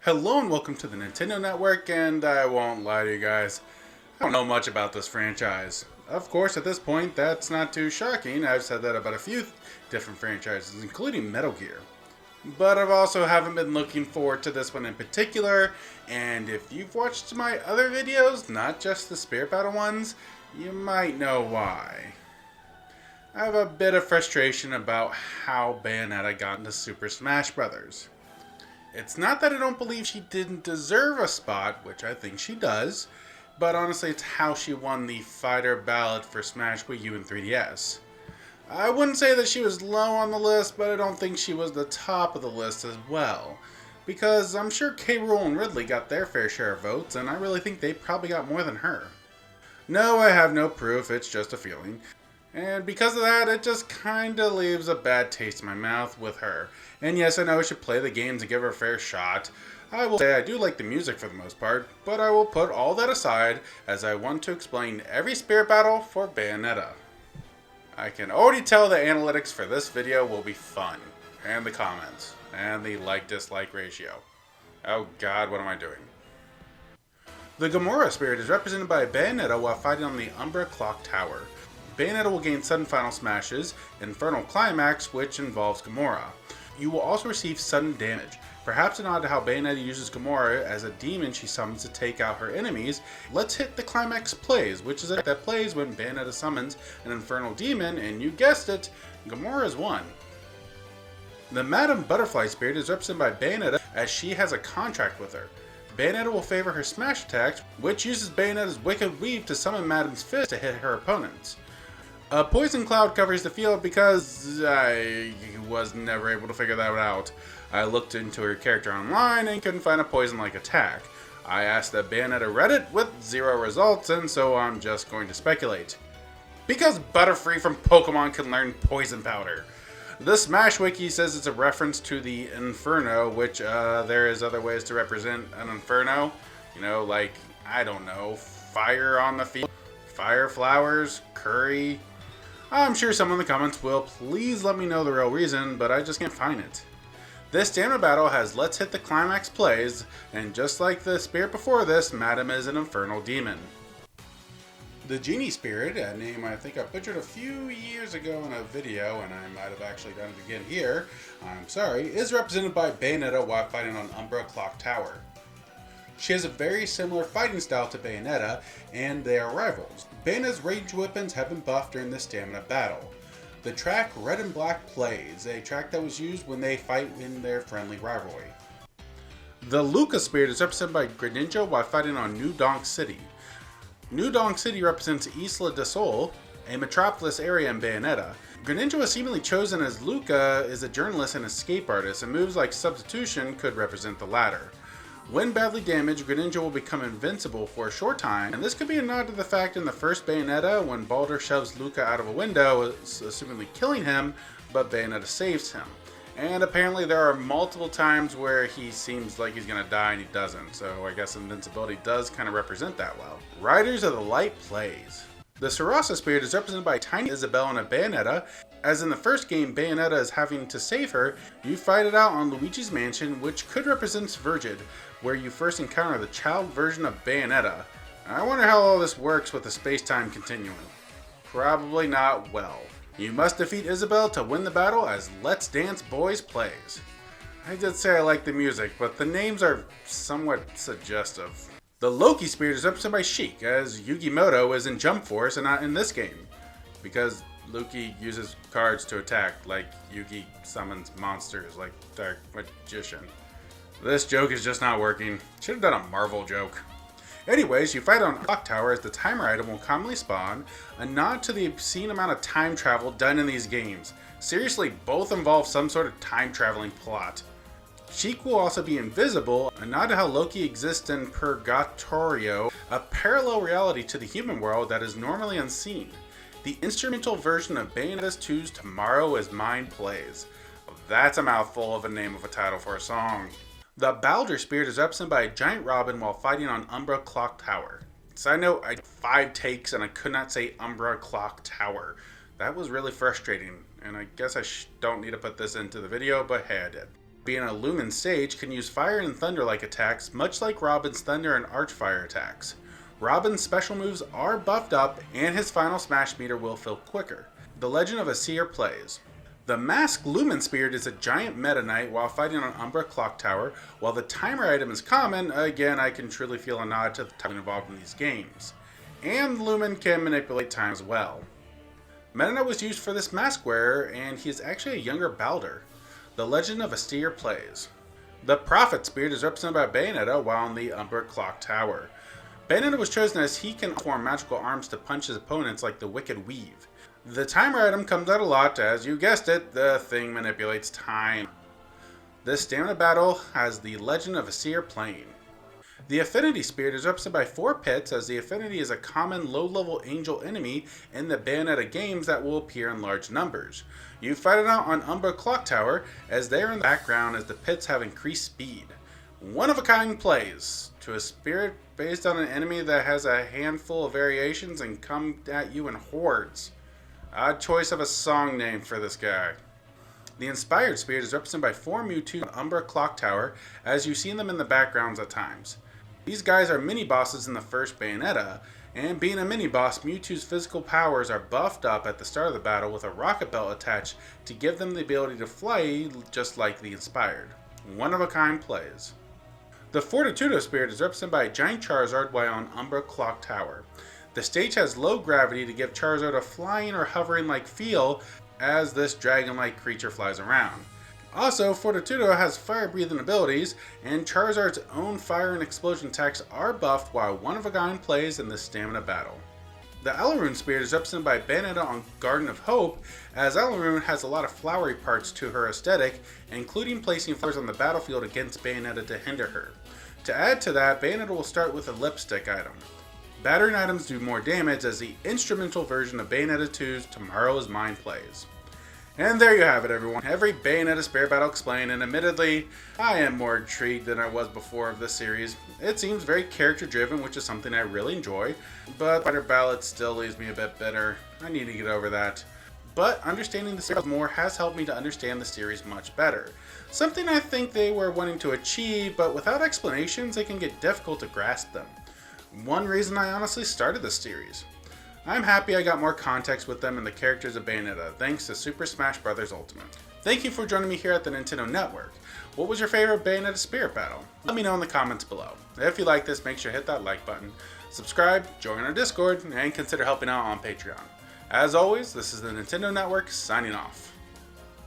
Hello and welcome to the Nintendo Network, and I won't lie to you guys, I don't know much about this franchise. Of course, at this point, that's not too shocking. I've said that about a few different franchises, including Metal Gear. But I've also haven't been looking forward to this one in particular, and if you've watched my other videos, not just the Spirit Battle ones, you might know why. I have a bit of frustration about how Bayonetta got into Super Smash Bros. It's not that I don't believe she didn't deserve a spot, which I think she does, but honestly it's how she won the fighter ballot for Smash Wii U and 3DS. I wouldn't say that she was low on the list, but I don't think she was the top of the list as well. Because I'm sure K. Rool and Ridley got their fair share of votes, and I really think they probably got more than her. No, I have no proof, it's just a feeling. And because of that, it just kinda leaves a bad taste in my mouth with her. And yes, I know I should play the games and give her a fair shot. I will say I do like the music for the most part, but I will put all that aside as I want to explain every Spirit Battle for Bayonetta. I can already tell the analytics for this video will be fun. And the comments. And the like-dislike ratio. Oh god, what am I doing? The Gamora spirit is represented by Bayonetta while fighting on the Umbra Clock Tower. Bayonetta will gain sudden final smashes, Infernal Climax, which involves Gamora. You will also receive sudden damage, perhaps a nod to how Bayonetta uses Gamora as a demon she summons to take out her enemies. Let's hit the Climax plays, which is that plays when Bayonetta summons an Infernal Demon, and you guessed it, Gamora is one. The Madame Butterfly spirit is represented by Bayonetta as she has a contract with her. Bayonetta will favor her smash attacks, which uses Bayonetta's Wicked Weave to summon Madame's Fist to hit her opponents. A poison cloud covers the field because I was never able to figure that out. I looked into her character online and couldn't find a poison-like attack. I asked the Bayonetta Reddit with 0 results, and so I'm just going to speculate. Because Butterfree from Pokemon can learn Poison Powder. The Smash Wiki says it's a reference to the Inferno, which there is other ways to represent an Inferno. You know, like, I don't know, fire on the field, fire flowers, curry. I'm sure someone in the comments will please let me know the real reason, but I just can't find it. This stamina battle has Let's Hit the Climax plays, and just like the spirit before this, Madame is an infernal demon. The Genie spirit, a name I think I butchered a few years ago in a video, and I might have actually done it again here, I'm sorry, is represented by Bayonetta while fighting on Umbra Clock Tower. She has a very similar fighting style to Bayonetta, and they are rivals. Bayonetta's ranged weapons have been buffed during the stamina battle. The track Red and Black plays, a track that was used when they fight in their friendly rivalry. The Luka spirit is represented by Greninja while fighting on New Donk City. New Donk City represents Isla del Sol, a metropolis area in Bayonetta. Greninja was seemingly chosen as Luka is a journalist and escape artist, and moves like Substitution could represent the latter. When badly damaged, Greninja will become invincible for a short time, and this could be a nod to the fact in the first Bayonetta when Baldur shoves Luka out of a window, assumingly killing him, but Bayonetta saves him. And apparently there are multiple times where he seems like he's gonna die and he doesn't, so I guess invincibility does kind of represent that well. Riders of the Light plays. The Cereza spirit is represented by Tiny Isabelle and a Bayonetta. As in the first game, Bayonetta is having to save her. You fight it out on Luigi's Mansion, which could represent Virgid, where you first encounter the child version of Bayonetta. I wonder how all this works with the space-time continuum. Probably not well. You must defeat Isabelle to win the battle as Let's Dance Boys plays. I did say I like the music, but the names are somewhat suggestive. The Loki spirit is represented by Sheik, as Yugimoto is in Jump Force and not in this game. Because Loki uses cards to attack, like Yugi summons monsters like Dark Magician. This joke is just not working. Should have done a Marvel joke. Anyways, you fight on Clock Tower as the timer item will commonly spawn, a nod to the obscene amount of time travel done in these games. Seriously, both involve some sort of time traveling plot. Sheik will also be invisible, a nod to how Loki exists in Purgatorio, a parallel reality to the human world that is normally unseen. The instrumental version of Bayonetta 2's Tomorrow Is Mine plays. That's a mouthful of a name of a title for a song. The Baldur spirit is represented by a giant robin while fighting on Umbra Clock Tower. Side note, I did 5 takes and I could not say Umbra Clock Tower. That was really frustrating, and I guess I don't need to put this into the video, but hey, I did. being a Lumen stage, can use fire and thunder-like attacks, much like Robin's thunder and archfire attacks. Robin's special moves are buffed up, and his final smash meter will fill quicker. The Legend of a Seer plays. The Masked Lumen Spirit is a giant Meta Knight while fighting on Umbra Clock Tower, while the Timer item is common. Again, I can truly feel a nod to the time involved in these games. And Lumen can manipulate time as well. Meta Knight was used for this mask wearer, and he is actually a younger Balder. The Legend of a Seer plays. The Prophet Spirit is represented by Bayonetta while on the Umbra Clock Tower. Bayonetta was chosen as he can form magical arms to punch his opponents like the Wicked Weave. The Timer item comes out a lot, as you guessed it, the thing manipulates time. This stamina battle has the Legend of a Seer playing. The Affinity Spirit is represented by 4 pits, as the Affinity is a common low-level angel enemy in the Bayonetta games that will appear in large numbers. You fight it out on Umbra Clock Tower, as they are in the background as the pits have increased speed. One-of-a-kind plays. To a spirit based on an enemy that has a handful of variations and come at you in hordes. Odd choice of a song name for this guy. The Inspired Spirit is represented by 4 Mewtwo on Umbra Clock Tower, as you see them in the backgrounds at times. These guys are mini-bosses in the first Bayonetta, and being a mini-boss, Mewtwo's physical powers are buffed up at the start of the battle with a rocket belt attached to give them the ability to fly just like the Inspired. One-of-a-kind plays. The Fortitudo Spirit is represented by a giant Charizard while on Umbra Clock Tower. The stage has low gravity to give Charizard a flying or hovering-like feel as this dragon-like creature flies around. Also, Fortitudo has fire-breathing abilities, and Charizard's own fire and explosion attacks are buffed while one-of-a-kind plays in the stamina battle. The Alraune Spirit is represented by Bayonetta on Garden of Hope, as Alraune has a lot of flowery parts to her aesthetic, including placing flowers on the battlefield against Bayonetta to hinder her. To add to that, Bayonetta will start with a lipstick item. Battering items do more damage as the instrumental version of Bayonetta 2's Tomorrow Is Mine plays. And there you have it, everyone. Every Bayonetta spirit battle explained, and admittedly, I am more intrigued than I was before of this series. It seems very character driven, which is something I really enjoy, but fighter ballot still leaves me a bit bitter. I need to get over that. But understanding the series more has helped me to understand the series much better. Something I think they were wanting to achieve, but without explanations, it can get difficult to grasp them. One reason I honestly started this series. I'm happy I got more context with them and the characters of Bayonetta, thanks to Super Smash Bros. Ultimate. Thank you for joining me here at the Nintendo Network. What was your favorite Bayonetta spirit battle? Let me know in the comments below. If you like this, make sure to hit that like button, subscribe, join our Discord, and consider helping out on Patreon. As always, this is the Nintendo Network signing off.